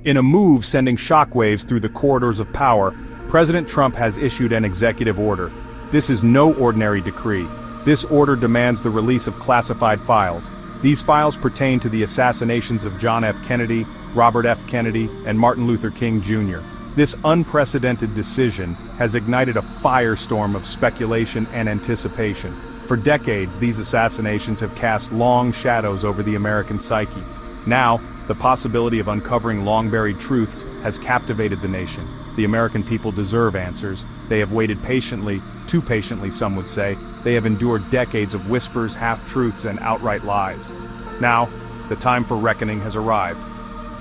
In a move sending shockwaves through the corridors of power, President Trump has issued an executive order. This is no ordinary decree. This order demands the release of classified files. These files pertain to the assassinations of John F. Kennedy, Robert F. Kennedy, and Martin Luther King Jr. This unprecedented decision has ignited a firestorm of speculation and anticipation. For decades, these assassinations have cast long shadows over the American psyche. Now, the possibility of uncovering long-buried truths has captivated the nation. The American people deserve answers. They have waited patiently, too patiently some would say. They have endured decades of whispers, half-truths, and outright lies. Now, the time for reckoning has arrived.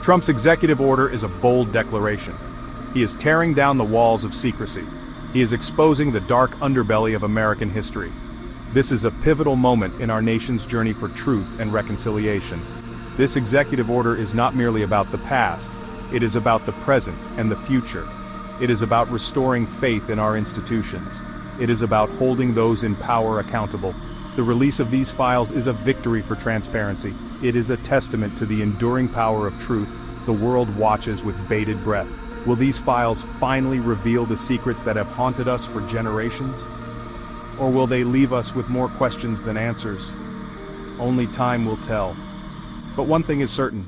Trump's executive order is a bold declaration. He is tearing down the walls of secrecy. He is exposing the dark underbelly of American history. This is a pivotal moment in our nation's journey for truth and reconciliation. This executive order is not merely about the past, it is about the present and the future. It is about restoring faith in our institutions. It is about holding those in power accountable. The release of these files is a victory for transparency. It is a testament to the enduring power of truth. The world watches with bated breath. Will these files finally reveal the secrets that have haunted us for generations? Or will they leave us with more questions than answers? Only time will tell. But one thing is certain,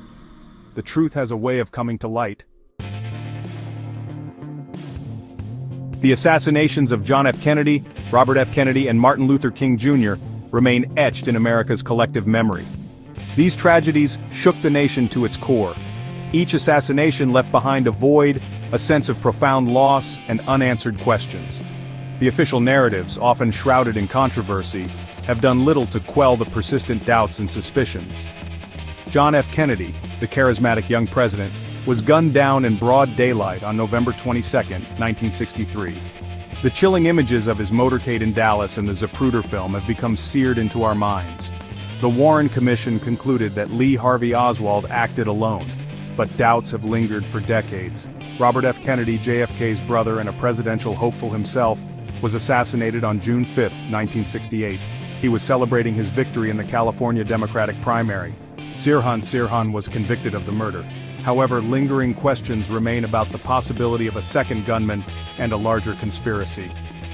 the truth has a way of coming to light. The assassinations of John F. Kennedy, Robert F. Kennedy, and Martin Luther King Jr. remain etched in America's collective memory. These tragedies shook the nation to its core. Each assassination left behind a void, a sense of profound loss, and unanswered questions. The official narratives, often shrouded in controversy, have done little to quell the persistent doubts and suspicions. John F. Kennedy, the charismatic young president, was gunned down in broad daylight on November 22, 1963. The chilling images of his motorcade in Dallas and the Zapruder film have become seared into our minds. The Warren Commission concluded that Lee Harvey Oswald acted alone, but doubts have lingered for decades. Robert F. Kennedy, JFK's brother and a presidential hopeful himself, was assassinated on June 5, 1968. He was celebrating his victory in the California Democratic primary. Sirhan was convicted of the murder. However, lingering questions remain about the possibility of a second gunman and a larger conspiracy.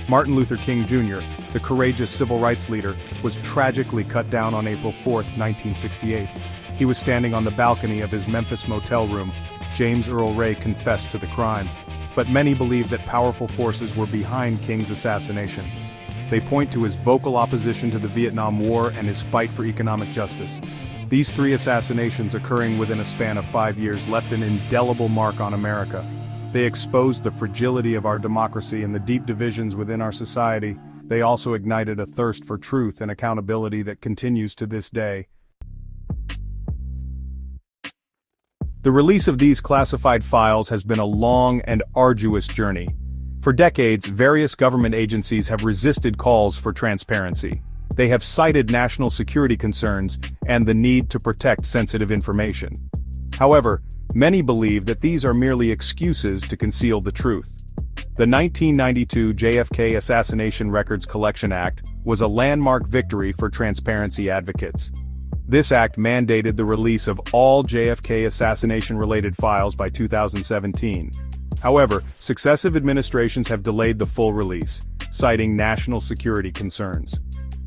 Martin Luther King Jr., the courageous civil rights leader, was tragically cut down on April 4, 1968. He was standing on the balcony of his Memphis motel room. James Earl Ray confessed to the crime. But many believe that powerful forces were behind King's assassination. They point to his vocal opposition to the Vietnam War and his fight for economic justice. These three assassinations occurring within a span of 5 years left an indelible mark on America. They exposed the fragility of our democracy and the deep divisions within our society. They also ignited a thirst for truth and accountability that continues to this day. The release of these classified files has been a long and arduous journey. For decades, various government agencies have resisted calls for transparency. They have cited national security concerns and the need to protect sensitive information. However, many believe that these are merely excuses to conceal the truth. The 1992 JFK Assassination Records Collection Act was a landmark victory for transparency advocates. This act mandated the release of all JFK assassination-related files by 2017. However, successive administrations have delayed the full release, citing national security concerns.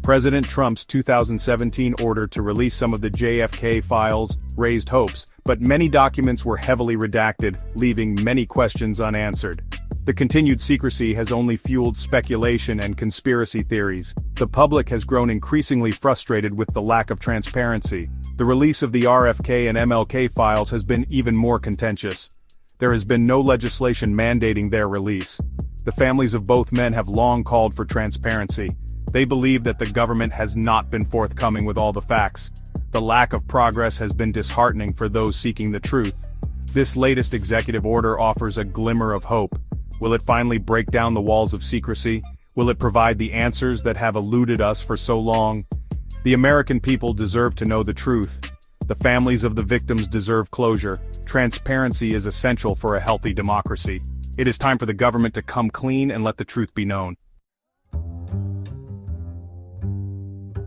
President Trump's 2017 order to release some of the JFK files raised hopes, but many documents were heavily redacted, leaving many questions unanswered. The continued secrecy has only fueled speculation and conspiracy theories. The public has grown increasingly frustrated with the lack of transparency. The release of the RFK and MLK files has been even more contentious. There has been no legislation mandating their release. The families of both men have long called for transparency. They believe that the government has not been forthcoming with all the facts. The lack of progress has been disheartening for those seeking the truth. This latest executive order offers a glimmer of hope. Will it finally break down the walls of secrecy? Will it provide the answers that have eluded us for so long? The American people deserve to know the truth. The families of the victims deserve closure. Transparency is essential for a healthy democracy. It is time for the government to come clean and let the truth be known.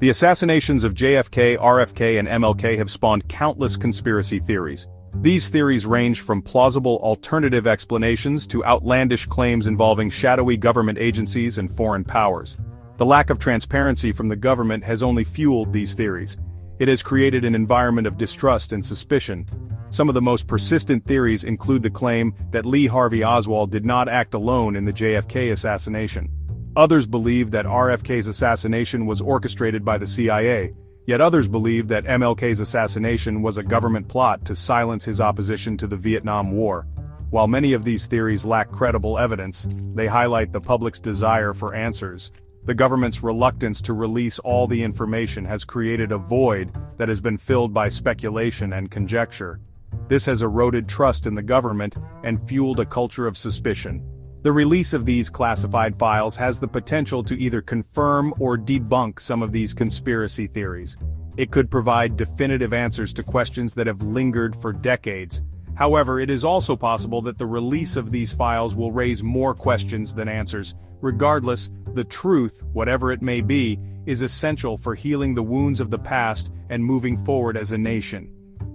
The assassinations of JFK, RFK, and MLK have spawned countless conspiracy theories. These theories range from plausible alternative explanations to outlandish claims involving shadowy government agencies and foreign powers. The lack of transparency from the government has only fueled these theories. It has created an environment of distrust and suspicion. Some of the most persistent theories include the claim that Lee Harvey Oswald did not act alone in the JFK assassination. Others believe that RFK's assassination was orchestrated by the CIA, yet others believe that MLK's assassination was a government plot to silence his opposition to the Vietnam War. While many of these theories lack credible evidence, they highlight the public's desire for answers. The government's reluctance to release all the information has created a void that has been filled by speculation and conjecture. This has eroded trust in the government and fueled a culture of suspicion. The release of these classified files has the potential to either confirm or debunk some of these conspiracy theories. It could provide definitive answers to questions that have lingered for decades. However, it is also possible that the release of these files will raise more questions than answers. Regardless, the truth, whatever it may be, is essential for healing the wounds of the past and moving forward as a nation.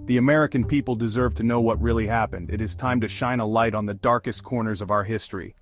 The American people deserve to know what really happened. It is time to shine a light on the darkest corners of our history.